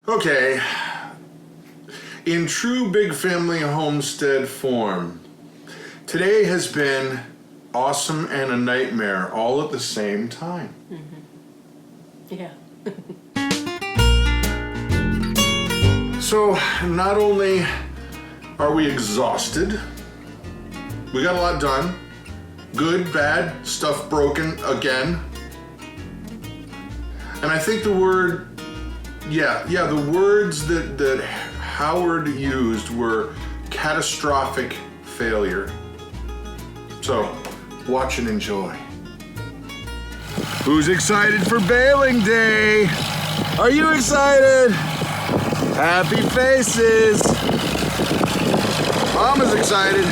Okay, in true Big Family Homestead form, today has been awesome and a nightmare all at the same time. Yeah. So, not only are we exhausted, we got a lot done. Good, bad, stuff broken again. And I think the word, the words that Howard used were catastrophic failure. So, watch and enjoy. Who's excited for baling day? Are you excited? Happy faces. Mama's excited.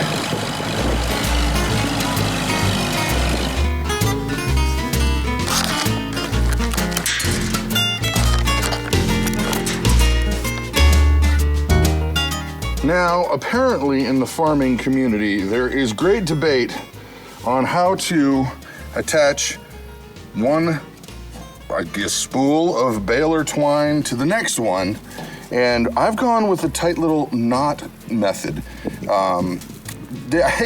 Now, apparently in the farming community, there is great debate on how to attach one, I guess, spool of baler twine to the next one. And I've gone with the tight little knot method. I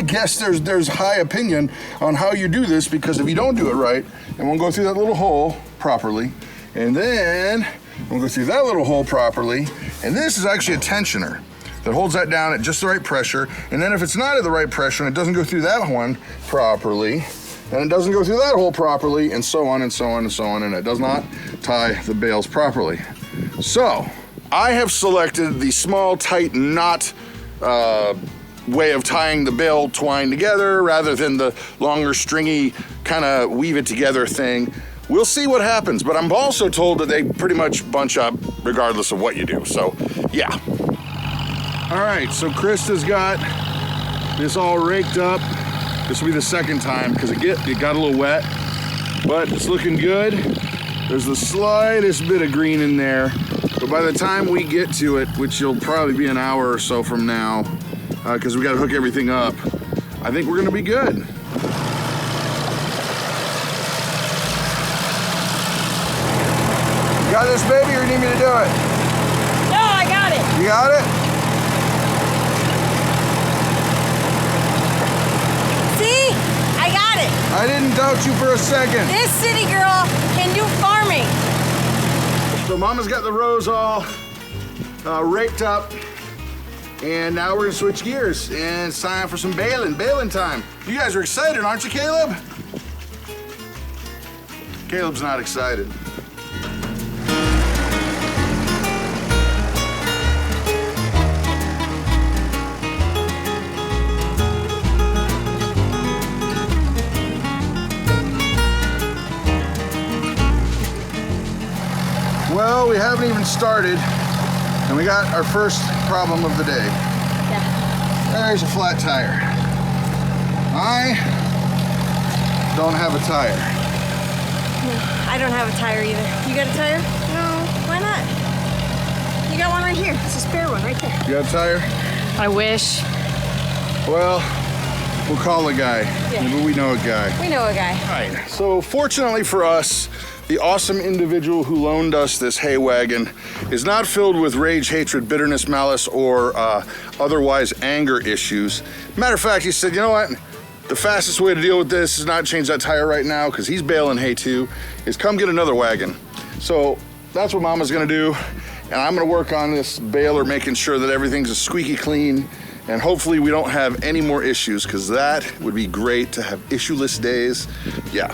guess there's high opinion on how you do this, because if you don't do it right, it won't go through that little hole properly. And then we'll go through that little hole properly. And this is actually a tensioner that holds that down at just the right pressure. And then if it's not at the right pressure and it doesn't go through that one properly, and it doesn't go through that hole properly, and so on and so on and so on, and it does not tie the bales properly. So, I have selected the small, tight knot way of tying the bale twine together rather than the longer, stringy, kind of weave it together thing. We'll see what happens, but I'm also told that they pretty much bunch up regardless of what you do, so yeah. All right, so Christa's got this all raked up. This will be the second time because it got a little wet, but it's looking good. There's the slightest bit of green in there, but by the time we get to it, which will probably be an hour or so from now, because we got to hook everything up, I think we're gonna be good. You got this, baby, or you need me to do it? No, I got it. You got it? See? I got it. I didn't doubt you for a second. This city girl can do farming. So Mama's got the rows all raked up, and now we're gonna switch gears, and it's time for some baling time. You guys are excited, aren't you, Caleb? Caleb's not excited. Well, we haven't even started, and we got our first problem of the day. Yeah. There's a flat tire. I don't have a tire. No, I don't have a tire either. You got a tire? No. Why not? You got one right here. It's a spare one right there. You got a tire? I wish. Well, we'll call a guy. Yeah. Maybe we know a guy. We know a guy. All right. So fortunately for us, the awesome individual who loaned us this hay wagon is not filled with rage, hatred, bitterness, malice, or otherwise anger issues. Matter of fact, he said, you know what? The fastest way to deal with this is not change that tire right now, because he's baling hay too, is come get another wagon. So that's what Mama's gonna do, and I'm gonna work on this baler, making sure that everything's a squeaky clean, and hopefully we don't have any more issues, because that would be great to have issue-less days. Yeah.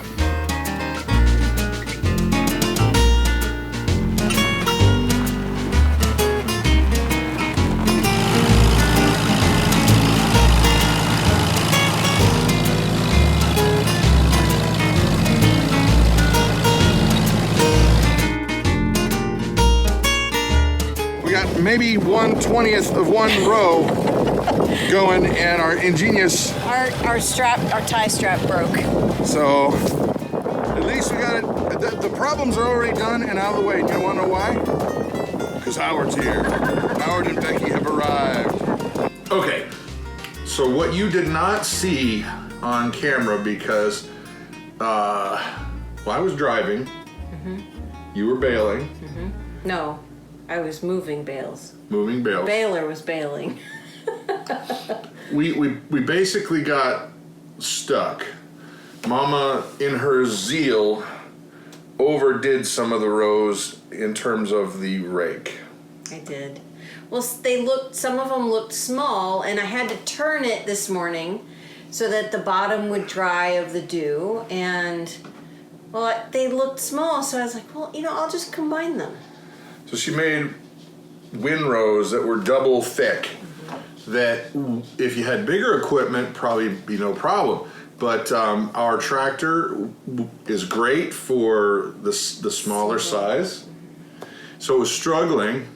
Maybe 1/20th of one row going, and our ingenious our tie strap broke. So at least we got it. The problems are already done and out of the way. Do you want to know why? Because Howard's here. Howard and Becky have arrived. Okay, so what you did not see on camera, because Well, I was driving. You were baling. No, I was moving bales. Moving bales. Baler was baling. We basically got stuck. Mama, in her zeal, overdid some of the rows in terms of the rake. I did. Well, some of them looked small, and I had to turn it this morning so that the bottom would dry of the dew, and, well, they looked small, so I was like, well, I'll just combine them. So she made windrows that were double thick, that if you had bigger equipment, probably be no problem. But our tractor is great for the smaller size. So it was struggling.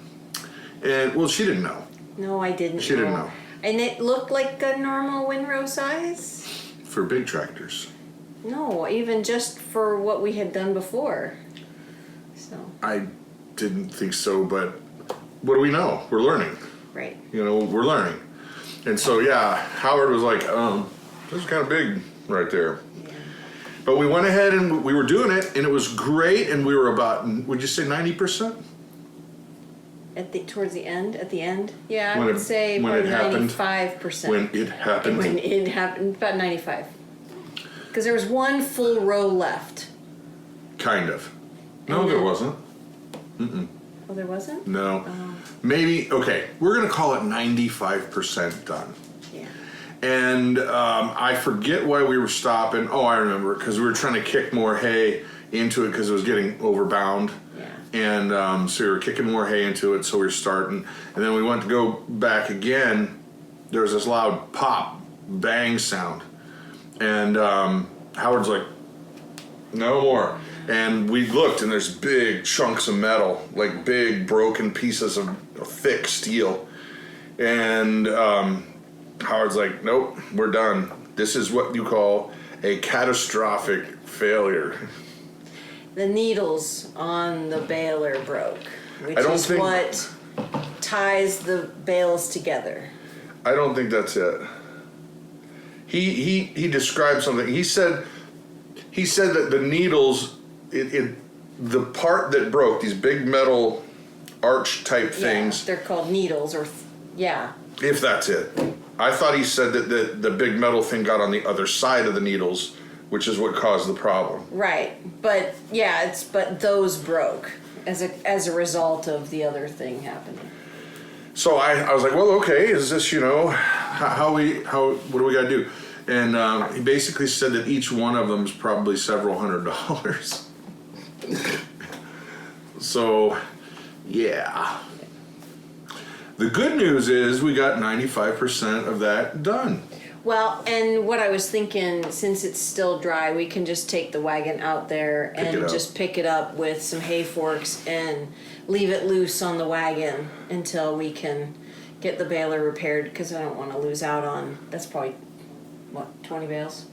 And, well, she didn't know. No, I didn't She didn't know. And it looked like a normal windrow size? For big tractors. No, even just for what we had done before. So. I didn't think so, but what do we know? We're learning. Right. We're learning. And so, yeah, Howard was like, this is kind of big right there. Yeah. But we went ahead and we were doing it, and it was great, and we were about, would you say 90%? Towards the end? At the end? Yeah, I When would it- say when probably it happened? 95%. When it happened. When it happened, about 95. Because there was one full row left. Kind of. No, And there then- wasn't. Oh, there wasn't? No. Oh. Maybe, okay, we're going to call it 95% done. Yeah. And I forget why we were stopping. Oh, I remember, because we were trying to kick more hay into it because it was getting overbound. Yeah. And so we were kicking more hay into it, so we were starting. And then we went to go back again. There was this loud pop, bang sound. And Howard's like, no more. And we looked, and there's big chunks of metal, like big broken pieces of thick steel. And Howard's like, nope, we're done. This is what you call a catastrophic failure. The needles on the baler broke, which I don't is think- what ties the bales together. I don't think that's it. He described something. He said that the needles, the part that broke, these big metal arch type things. Yeah, they're called needles, yeah. If that's it. I thought he said that the big metal thing got on the other side of the needles, which is what caused the problem. Right, but yeah, but those broke as a result of the other thing happening. So I was like, well, okay, is this, what do we got to do? And he basically said that each one of them is probably several $100s. So, yeah. The good news is we got 95% of that done. Well, and what I was thinking, since it's still dry, we can just take the wagon out there and just pick it up with some hay forks and leave it loose on the wagon until we can get the baler repaired, because I don't want to lose out on, that's probably, 20 bales?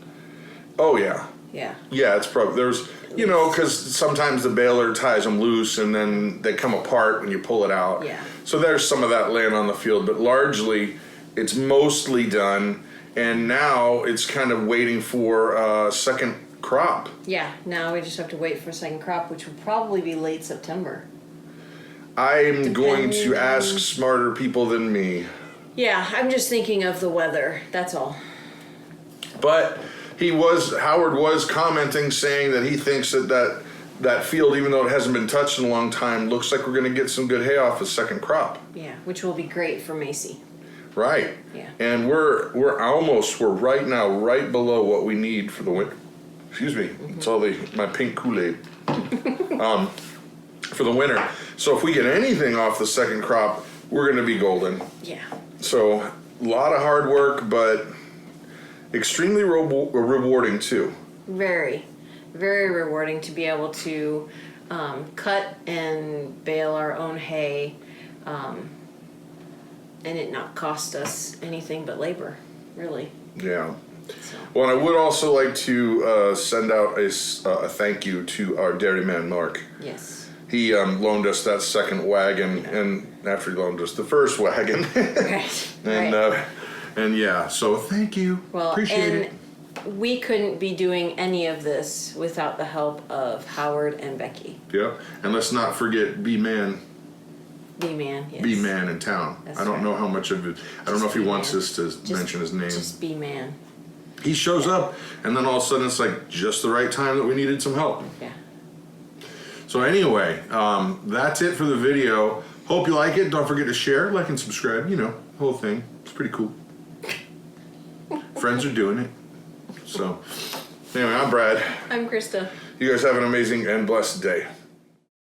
Oh, yeah. Yeah. Yeah, it's probably, there's, because sometimes the baler ties them loose and then they come apart when you pull it out. Yeah. So there's some of that laying on the field, but largely it's mostly done, and now it's kind of waiting for a second crop. Yeah, now we just have to wait for a second crop, which will probably be late September. I'm going to ask smarter people than me. Yeah, I'm just thinking of the weather, that's all. But Howard was commenting, saying that he thinks that field, even though it hasn't been touched in a long time, looks like we're going to get some good hay off the second crop. Yeah, which will be great for Macy. Right. Yeah. And we're right now right below what we need for the winter. Excuse me. It's all my pink Kool-Aid. For the winter. So if we get anything off the second crop, we're going to be golden. Yeah. So a lot of hard work, but extremely rewarding too. Very, very rewarding to be able to cut and bale our own hay, and it not cost us anything but labor, really. Yeah. So. Well, and I would also like to send out a thank you to our dairyman, Mark. Yes. He loaned us that second wagon, and after he loaned us the first wagon. Right. And right. And yeah, so thank you. Well, appreciate it. we couldn't be doing any of this without the help of Howard and Becky. Yeah, and let's not forget B-Man. B-Man, yes. B-Man in town. That's I don't right. know how much of it. I don't know if he wants us to mention his name. Just B-Man. He shows up, and then all of a sudden it's like just the right time that we needed some help. Yeah. So anyway, that's it for the video. Hope you like it. Don't forget to share, like, and subscribe. You know, the whole thing. It's pretty cool. Friends are doing it. So, anyway, I'm Brad. I'm Krista. You guys have an amazing and blessed day.